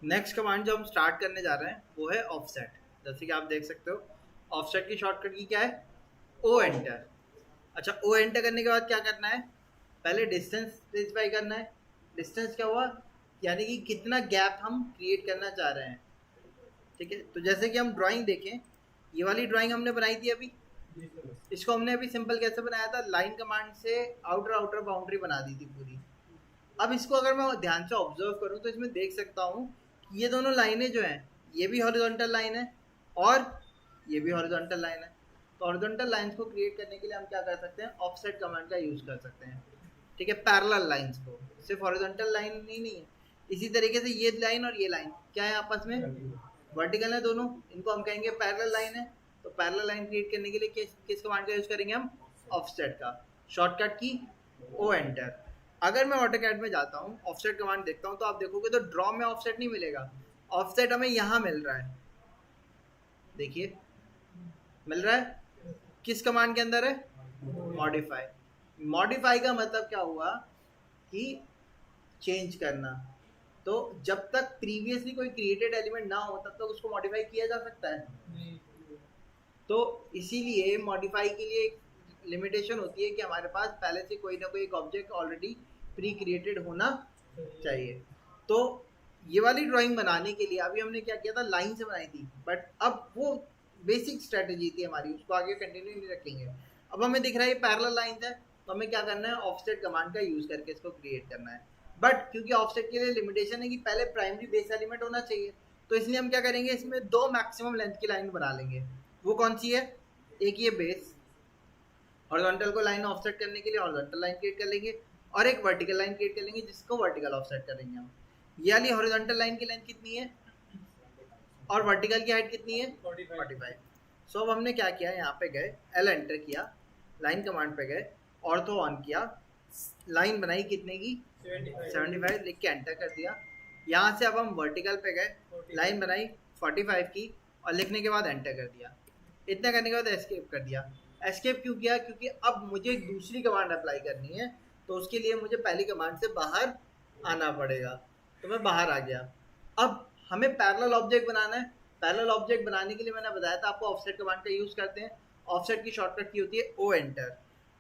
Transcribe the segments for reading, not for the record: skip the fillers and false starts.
Next command जो हम start करने जा रहे हैं वो है ऑफसेट। जैसे कि आप देख सकते हो ऑफसेट की शॉर्टकट की क्या है, ओ एंटर। अच्छा, ओ एंटर करने के बाद क्या करना है, पहले डिस्टेंस स्पेसिफाई करना है। डिस्टेंस क्या हुआ, यानी कि कितना गैप हम क्रिएट करना चाह रहे हैं। ठीक है, तो जैसे कि हम ड्राइंग देखें, ये वाली ड्राइंग हमने बनाई थी अभी। इसको हमने अभी सिंपल कैसे बनाया था, लाइन कमांड से आउटर आउटर बाउंड्री बना दी थी पूरी। अब इसको अगर मैं ध्यान से ऑब्जर्व करूं तो इसमें देख सकता हूं कि ये दोनों लाइनें जो हैं, ये भी हॉरिजॉन्टल लाइन है और ये भी हॉरिजॉन्टल लाइन है। तो हॉरिजॉन्टल लाइंस को क्रिएट करने के लिए हम क्या कर सकते हैं, ऑफसेट कमांड का यूज कर सकते हैं। ठीक है, पैरेलल लाइंस को, सिर्फ हॉरिजॉन्टल लाइन ही नहीं है, इसी तरीके से ये लाइन और ये लाइन क्या है आपस में, वर्टिकल है दोनों, इनको हम कहेंगे पैरेलल लाइन है। तो पैरेलल लाइन क्रिएट करने के लिए किस कमांड का यूज करेंगे हम, ऑफसेट का। शॉर्टकट की ओ एंटर। अगर मैं ऑटोकैड में जाता हूँ, ऑफसेट कमांड देखता हूँ, तो आप देखोगे तो ड्रॉ में ऑफसेट नहीं मिलेगा, ऑफसेट हमें यहाँ मिल रहा है। देखिए मिल रहा है, किस कमांड के अंदर है, मॉडिफाई। मॉडिफाई का मतलब क्या हुआ कि चेंज करना। तो जब तक प्रीवियसली कोई क्रिएटेड एलिमेंट ना हो तब तक उसको मॉडिफाई किया जा सकता है। तो इसीलिए मॉडिफाई के लिए एक लिमिटेशन होती है कि हमारे पास पहले से कोई ना कोई एक ऑब्जेक्ट ऑलरेडी प्री क्रिएटेड होना चाहिए। तो ये वाली ड्राइंग बनाने के लिए अभी हमने क्या किया था, लाइन से बनाई थी, बट अब वो बेसिक स्ट्रेटेजी थी हमारी, उसको आगे कंटिन्यू नहीं रखेंगे। अब हमें दिख रहा है ये पैरेलल लाइन है, तो हमें क्या करना है, ऑफसेट कमांड का यूज करके इसको क्रिएट करना है। बट क्योंकि ऑफसेट के लिए लिमिटेशन है कि पहले प्राइमरी बेस एलिमेंट होना चाहिए, तो इसलिए हम क्या करेंगे, इसमें दो मैक्सिमम लेंथ की लाइन बना लेंगे। वो कौन सी है, एक ये बेस, हॉरिजॉन्टल को लाइन ऑफसेट करने के लिए हॉरिजॉन्टल लाइन क्रिएट कर लेंगे, और एक वर्टिकल लाइन क्रिएट कर लेंगे जिसको वर्टिकल ऑफसेट करेंगे हम। ये वाली हॉरिजॉन्टल लाइन की लेंथ कितनी है और वर्टिकल की हाइट कितनी है, 45। सो अब हमने क्या किया, यहाँ पे गए, एल एंटर किया, लाइन कमांड पे गए, ऑर्थो ऑन किया, लाइन बनाई कितने की, 75 लिख के एंटर कर दिया। यहाँ से अब हम वर्टिकल पे गए, लाइन बनाई 45 की और लिखने के बाद एंटर कर दिया। इतना करने के बाद एस्केप कर दिया। एस्केप क्यों किया, क्योंकि अब मुझे दूसरी कमांड अप्लाई करनी है, तो उसके लिए मुझे पहली कमांड से बाहर आना पड़ेगा। तो मैं बाहर आ गया। अब हमें पैरेलल ऑब्जेक्ट बनाना है। पैरेलल ऑब्जेक्ट बनाने के लिए मैंने बताया था आपको, ऑफसेट कमांड का यूज करते हैं। ऑफसेट की शॉर्टकट की होती है ओ एंटर।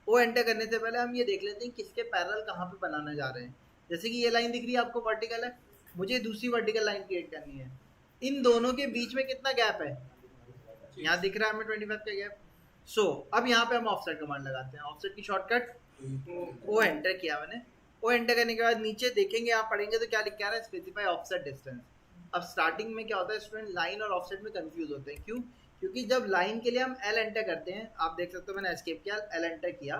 ओ एंटर करने से पहले हम ये देख लेते हैं किसके पैरेलल कहाँ पे बनाने जा रहे हैं। जैसे कि ये लाइन दिख रही है आपको, वर्टिकल है, मुझे दूसरी वर्टिकल लाइन क्रिएट करनी है। इन दोनों के बीच में कितना गैप है, यहाँ दिख रहा है हमें 25 का गैप। सो अब यहाँ पे हम ऑफसेट कमांड लगाते हैं। ऑफसेट की शॉर्टकट ओ एंटर किया मैंने। ओ एंटर करने के बाद नीचे देखेंगे, आप पढ़ेंगे तो क्या लिखा है, स्पेसिफाई ऑफसेट डिस्टेंस। अब स्टार्टिंग में क्या होता है, स्टूडेंट लाइन और ऑफसेट में कंफ्यूज होते हैं। क्यों, क्योंकि जब लाइन के लिए हम एल एंटर करते हैं, आप देख सकते हो मैंने एस्केप किया, एल एंटर किया।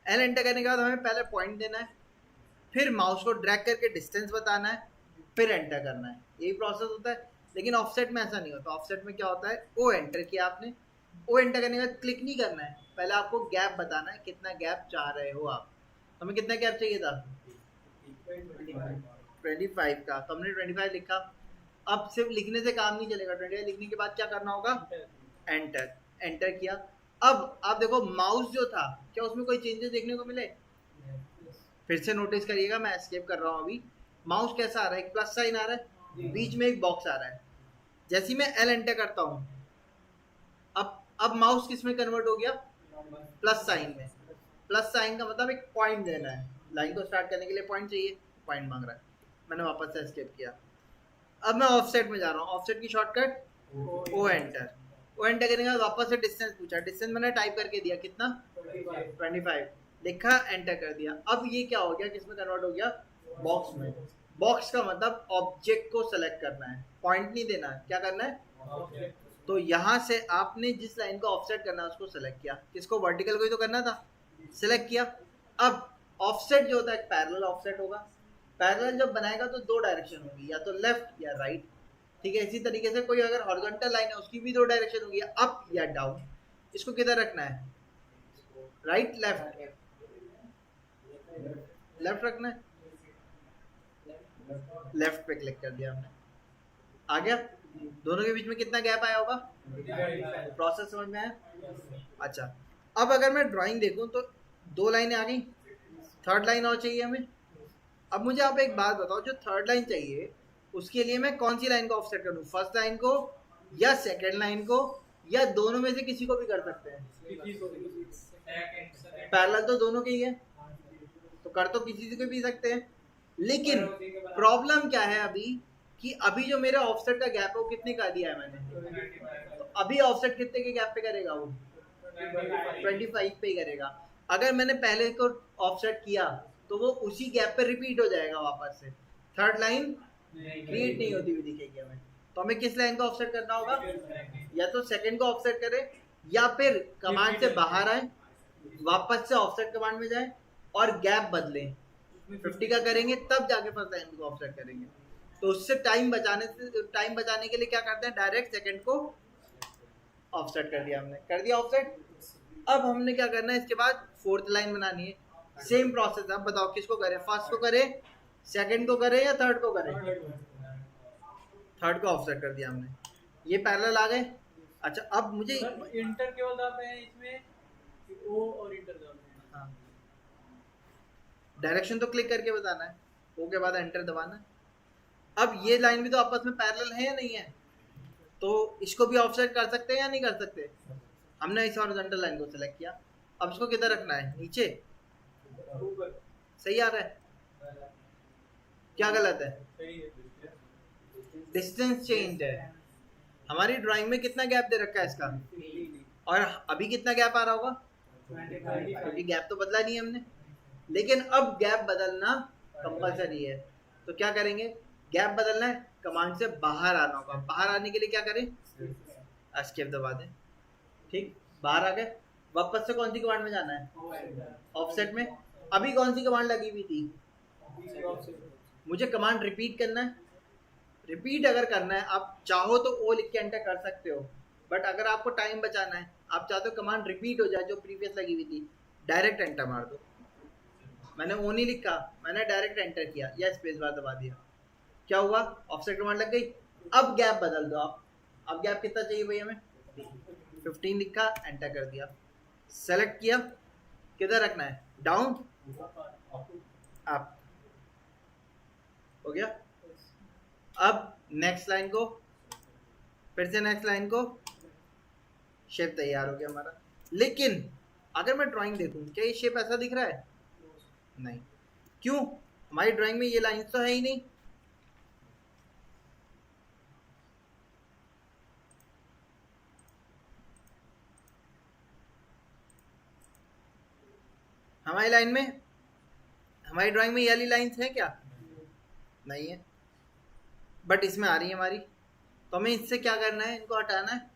एल एंटर करने के बाद हमें पहले पॉइंट देना है, फिर माउस को ड्रैग करके डिस्टेंस बताना है, फिर एंटर करना है, यही प्रोसेस होता है। लेकिन ऑफसेट में ऐसा नहीं होता। ऑफसेट में क्या होता है, ओ एंटर किया आपने, ओ एंटर करने के बाद क्लिक नहीं करना है, पहले आपको गैप बताना है, कितना गैप चाह रहे हो आप। हमें कितना गैप चाहिए था, 25 का, तो हमने 25 लिखा। अब सिर्फ लिखने से काम नहीं चलेगा, 25 लिखने के बाद क्या करना होगा, एंटर। एंटर किया। अब आप देखो माउस जो था, क्या उसमें कोई चेंजेस देखने को मिले, फिर से नोटिस करिएगा, मैं एस्केप कर रहा हूँ अभी। माउस कैसा आ रहा है, एक प्लस साइन आ रहा है, बीच में एक बॉक्स आ रहा है। जैसे ही मैं एल एंटर करता हूँ, अब माउस किस में कन्वर्ट हो गया, प्लस साइन में। प्लस साइन का मतलब एक पॉइंट देना है, लाइन को स्टार्ट करने के लिए पॉइंट चाहिए, पॉइंट मांग रहा है। मैंने वापस से एस्केप किया। अब मैं ऑफसेट में जा रहा हूँ, ऑफसेट की shortcut O enter. O enter करने के बाद वापस से डिस्टेंस पूछा, डिस्टेंस मैंने टाइप करके दिया, कितना, 25 लिखा, एंटर कर दिया। अब ये क्या हो गया, किसमें कन्वर्ट हो गया, बॉक्स में। बॉक्स का मतलब ऑब्जेक्ट को सेलेक्ट करना है, पॉइंट नहीं देना है, क्या करना है। तो यहाँ से आपने जिस लाइन को ऑफसेट करना है उसको सेलेक्ट किया, किसको, वर्टिकल को ही तो करना था, सेलेक्ट किया। अब ऑफसेट जो होता है पैरेलल ऑफसेट होगा। पैरेलल जब बनाएगा तो दो डायरेक्शन होगी, या तो लेफ्ट या राइट। ठीक है, इसी तरीके से कोई अगर हॉरिजॉन्टल लाइन है उसकी भी दो डायरेक्शन होगी, अप या डाउन। इसको किधर रखना है, राइट लेफ्ट, लेफ्ट रखना है। लेफ्ट पे क्लिक कर दिया हमने, आ गया। दोनों के बीच में कितना गैप आया होगा, प्रोसेस समझ में आया। अच्छा, अब अगर मैं ड्राइंग देखूं तो दो लाइनें आ गई, थर्ड लाइन और चाहिए हमें। अब मुझे आप एक बात बताओ, जो थर्ड लाइन चाहिए उसके लिए मैं कौन सी लाइन को ऑफसेट करूँ, फर्स्ट लाइन को या सेकेंड लाइन को या दोनों में से किसी को भी कर सकते हैं। पैरेलल तो दोनों के ही है, तो कर तो किसी से को भी सकते हैं। लेकिन प्रॉब्लम क्या है अभी कि अभी जो मेरा ऑफसेट का गैप है वो कितने का दिया है मैंने, तो अभी ऑफसेट कितने के गैप पे करेगा, वो 25 पे ही करेगा। अगर मैंने पहले को ऑफसेट किया तो वो उसी गैप पे रिपीट हो जाएगा वापस से, थर्ड लाइन क्रिएट नहीं होती हुई दिखेगी हमें। तो हमें किस लाइन को ऑफसेट करना होगा, या तो सेकंड को ऑफसेट करे या फिर कमांड से बाहर आए वापस से ऑफसेट कमांड में जाए और गैप बदले 50 का करेंगे तब जाके फर्स्ट लाइन को ऑफसेट करेंगे। तो उससे टाइम बचाने के लिए क्या करते हैं, डायरेक्ट सेकंड को ऑफसेट कर दिया हमने, कर दिया ऑफसेट। अब हमने क्या करना है, इसके बाद फोर्थ लाइन बनानी है, सेम प्रोसेस। अब बताओ किसको करें, फर्स्ट को करें, सेकंड को करें या थर्ड को करें, थर्ड को ऑफसेट कर दिया हमने, ये पैरेलल आ गए। अच्छा अब मुझे इंटर केवल दबाते हैं इसमें, ओ और इंटर दबाते हैं। हाँ, डायरेक्शन तो क्लिक करके बताना है, ओ के बाद एंटर दबाना है। अब ये लाइन भी तो आपस में पैरेलल है या नहीं है, तो इसको भी ऑफसेट कर सकते हैं या नहीं कर सकते। हमने इस हॉरिजॉन्टल लाइन को सिलेक्ट किया, अब इसको किधर रखना है, नीचे, सही आ रहा है, क्या गलत है, डिस्टेंस चेंज है। हमारी ड्राइंग में कितना गैप दे रखा है इसका, और अभी कितना गैप आ रहा होगा, क्योंकि गैप तो बदला नहीं है हमने। लेकिन अब गैप बदलना कंपलसरी है, तो क्या करेंगे, गैप बदलना है, कमांड से बाहर आना होगा। बाहर आने के लिए क्या करें, एस्केप दबा दें, ठीक, बाहर आ गए। वापस से कौन सी कमांड में जाना है, ऑफसेट में। अभी कौन सी कमांड लगी हुई थी, मुझे कमांड रिपीट करना है। रिपीट अगर करना है, आप चाहो तो ओ लिख के एंटर कर सकते हो, बट अगर आपको टाइम बचाना है, आप चाहते हो कमांड रिपीट हो जाए जो प्रीवियस लगी हुई थी, डायरेक्ट एंटर मार दो। मैंने ओ नहीं लिखा, मैंने डायरेक्ट एंटर किया या स्पेस बार दबा दिया, क्या हुआ, ऑफसेट कमांड लग गई। अब गैप बदल दो आप, अब गैप कितना चाहिए भाई हमें, 15 लिखा, एंटर कर दिया, सेलेक्ट किया, किधर रखना है, डाउन अप, हो गया। अब नेक्स्ट लाइन को, फिर से नेक्स्ट लाइन को, शेप तैयार हो गया हमारा। लेकिन अगर मैं ड्राइंग देखूं, क्या ये शेप ऐसा दिख रहा है, नहीं, क्यों, हमारी ड्राइंग में ये लाइन तो है ही नहीं। हमारी लाइन में, हमारी ड्राइंग में ये वाली लाइन्स है क्या, नहीं है, बट इसमें आ रही है हमारी। तो हमें इससे क्या करना है, इनको हटाना है।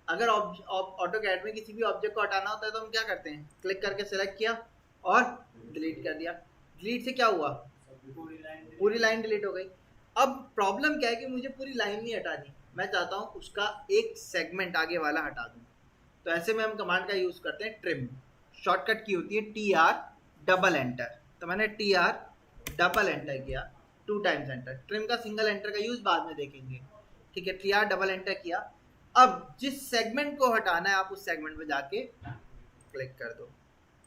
अगर ऑटोकैड में किसी भी ऑब्जेक्ट को हटाना होता है तो हम क्या करते हैं, क्लिक करके सेलेक्ट किया और डिलीट कर दिया। डिलीट से क्या हुआ, पूरी लाइन डिलीट हो गई। अब प्रॉब्लम क्या है कि मुझे पूरी लाइन नहीं हटानी, मैं चाहता हूँ उसका एक सेगमेंट आगे वाला हटा दूँ। तो ऐसे में हम कमांड का यूज़ करते हैं ट्रिम, शॉर्टकट की होती है TR डबल एंटर। तो मैंने TR डबल एंटर किया, 2 टाइम्स एंटर। ट्रिम का सिंगल एंटर का यूज़ बाद में देखेंगे, ठीक है। TR डबल एंटर किया। अब जिस सेगमेंट को हटाना है आप उस सेगमेंट में जाके क्लिक कर दो,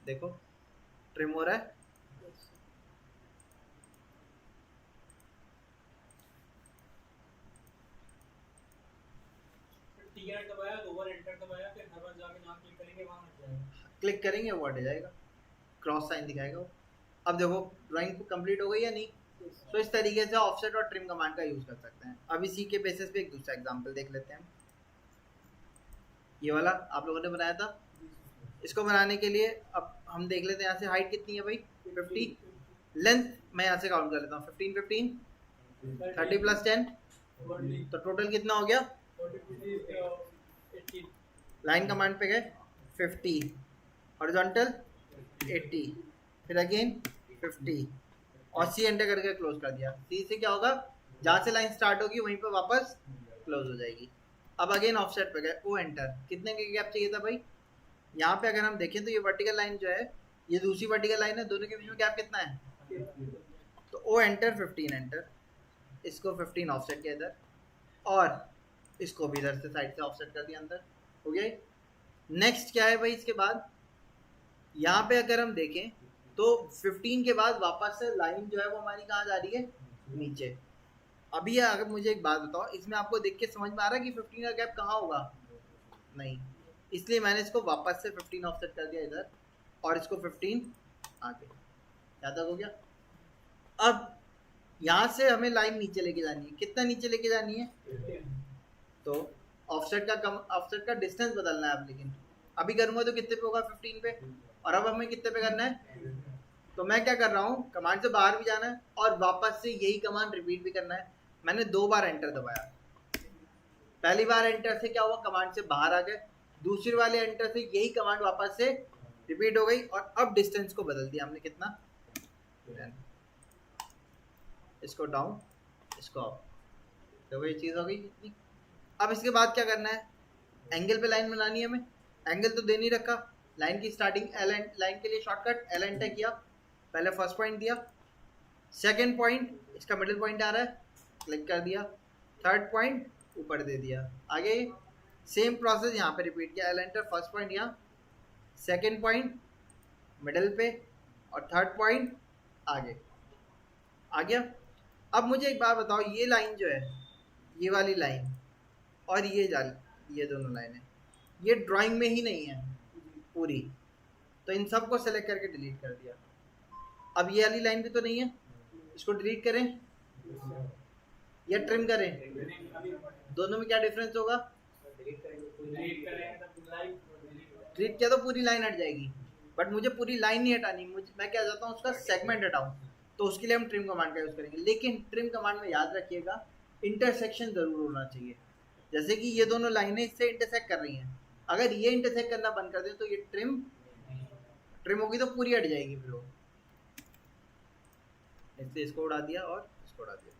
देखो ट्रिम हो रहा है। दबाया, दो बार एंटर दबाया, फिर हर बार जाके जहाँ क्लिक करेंगे वहाँ हट जाएगा, क्लिक करेंगे वो हट जाएगा, क्रॉस साइन दिखाएगा वो। अब देखो ड्राइंग कंप्लीट हो गई या नहीं। तो इस तरीके से ऑफसेट और ट्रिम कमांड का यूज कर सकते हैं। अब इसी के बेसिस पे एक दूसरा एग्जांपल देख लेते हैं। ये वाला आप लोगों ने बनाया था, इसको बनाने के लिए अब हम देख लेते हैं यहाँ से हाइट कितनी है भाई, 50। लेंथ मैं यहाँ से काउंट कर लेता हूँ, 15 15 30 प्लस 10, तो टोटल कितना हो गया। लाइन कमांड पे गए 50, हॉरिजॉन्टल 80, फिर अगेन 50 और सी एंटर करके क्लोज कर दिया। सी से क्या होगा, जहाँ से लाइन स्टार्ट होगी वहीं पे वापस क्लोज हो जाएगी। अब अगेन ऑफसेट पे गए, ओ एंटर, कितने का गैप चाहिए था भाई। यहाँ पे अगर हम देखें तो ये वर्टिकल लाइन जो है, ये दूसरी वर्टिकल लाइन है, दोनों के बीच में गैप कितना है। तो ओ एंटर 15 एंटर, इसको 15 ऑफसेट किया इधर, और इसको भी इधर से साइड से ऑफसेट कर दिया अंदर, हो गया। नेक्स्ट क्या है भाई, इसके बाद यहाँ पे अगर हम देखें तो 15 के बाद वापस से लाइन जो है वो हमारी कहाँ जा रही है, नीचे। अभी अगर मुझे एक बात बताओ, इसमें आपको देख के समझ में आ रहा है कि 15 का गैप कहाँ होगा? नहीं, इसलिए मैंने इसको वापस से 15 ऑफसेट कर दिया इधर, और इसको 15 आगे। क्या तक हो गया? अब यहाँ से हमें लाइन नीचे लेके जानी है। कितना नीचे लेके जानी है? तो ऑफसेट का डिस्टेंस बदलना है अब। लेकिन अभी करूंगा तो कितने पे होगा? 15 पे। और अब हमें कितने पे करना है? तो मैं क्या कर रहा हूँ, कमांड से बाहर भी जाना है और वापस से यही कमांड रिपीट भी करना है। मैंने 2 बार एंटर दबाया। पहली बार एंटर से क्या हुआ, कमांड से बाहर आ गए। दूसरी वाले एंटर से यही कमांड वापस से रिपीट हो गई, और अब डिस्टेंस को बदल दिया हमने। कितना? 10। इसको डाउन, इसको अप, तो वही चीज हो गई इतनी। अब इसके बाद क्या करना है? एंगल पे लाइन बनानी है हमें। एंगल तो दे नहीं रखा। लाइन की स्टार्टिंग लाइन के लिए शॉर्टकट एल एंटर किया। पहले फर्स्ट पॉइंट दिया, सेकंड पॉइंट इसका मिडिल पॉइंट आ रहा है, क्लिक कर दिया, थर्ड पॉइंट ऊपर दे दिया। आगे सेम प्रोसेस यहाँ पे रिपीट किया। एल एंटर, फर्स्ट पॉइंट यहाँ, सेकंड पॉइंट मिडिल पे, और थर्ड पॉइंट आगे। आ गया। अब मुझे एक बात बताओ, ये लाइन जो है, ये वाली लाइन और ये दोनों लाइनें, ये ड्राइंग में ही नहीं है पूरी, तो इन सब को सेलेक्ट करके डिलीट कर दिया। अब ये वाली लाइन भी तो नहीं है, इसको डिलीट करें या ट्रिम करें? दोनों में क्या डिफरेंस होगा? डिलीट किया तो पूरी लाइन हट जाएगी, बट मुझे पूरी लाइन नहीं हटानी। मैं क्या चाहता हूँ, उसका सेगमेंट हटाऊं। तो उसके लिए हम ट्रिम कमांड का यूज करेंगे। लेकिन ट्रिम कमांड में याद रखिएगा, इंटरसेक्शन जरूर होना चाहिए। जैसे कि ये दोनों लाइनें इससे इंटरसेक्ट कर रही हैं, अगर ये इंटरसेक्ट करना बंद कर दें तो ये ट्रिम होगी तो पूरी हट जाएगी फिर वो। इसलिए इसको उड़ा दिया और इसको उड़ा दिया।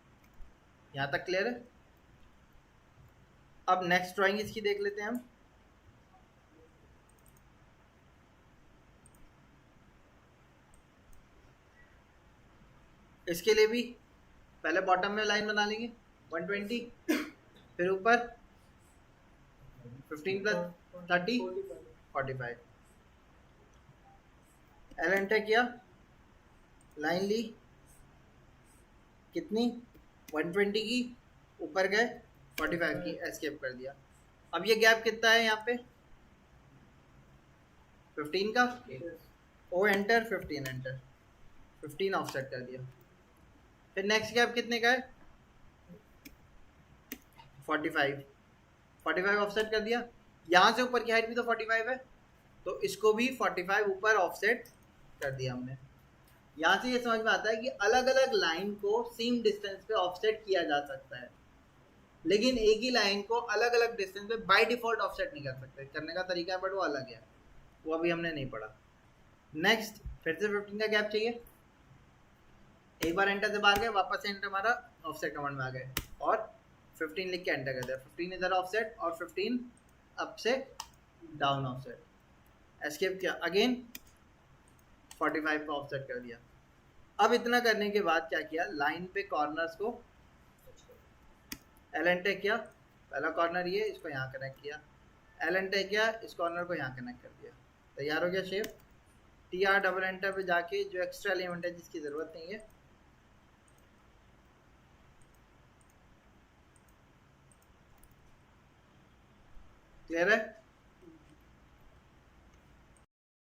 यहाँ तक क्लियर है? अब नेक्स्ट ड्राइंग इसकी देख लेते हैं हम। इसके लिए भी पहले बॉटम में लाइन बना लेंगे 120, फिर ऊपर 15 + 30 45। एल एंटर किया, लाइन ली कितनी? 120 की, ऊपर गए 45 की, एस्केप कर दिया। अब ये गैप कितना है यहाँ पे? 15 का। ओ एंटर, 15 एंटर, 15 ऑफसेट कर दिया। फिर नेक्स्ट गैप कितने का है? 45, 45 ऑफसेट कर दिया। यहाँ से ऊपर की हाइट भी तो 45 है, तो इसको भी 45 ऊपर ऑफसेट कर दिया हमने। यहाँ से ये समझ में आता है कि अलग अलग लाइन को सेम डिस्टेंस पे ऑफसेट किया जा सकता है, लेकिन एक ही लाइन को अलग अलग डिस्टेंस पे बाय डिफॉल्ट ऑफसेट नहीं कर सकते। करने का तरीका है, बट वो अलग है, वो अभी हमने नहीं पढ़ा। नेक्स्ट, फिर से 15 का गैप चाहिए। एक बार एंटर से बाहर गए, वापस से एंटर मारा, ऑफसेट कमांड में आ गए और 15 लिख के एंटर कर दिया। 15 इधर ऑफसेट और 15 अप से डाउन ऑफसेट, एस्केप किया, अगेन 45 का ऑफसेट कर दिया। अब इतना करने के बाद क्या किया, लाइन पे कॉर्नर्स को एल एंटर किया। पहला कॉर्नर ये, इसको यहाँ कनेक्ट किया, एल एंटर किया, इस कॉर्नर को यहाँ कनेक्ट कर दिया। तैयार हो गया शेप। TR डबल एंटर पे जाके जो एक्स्ट्रा एलिमेंट है जिसकी जरूरत नहीं है, क्लियर है?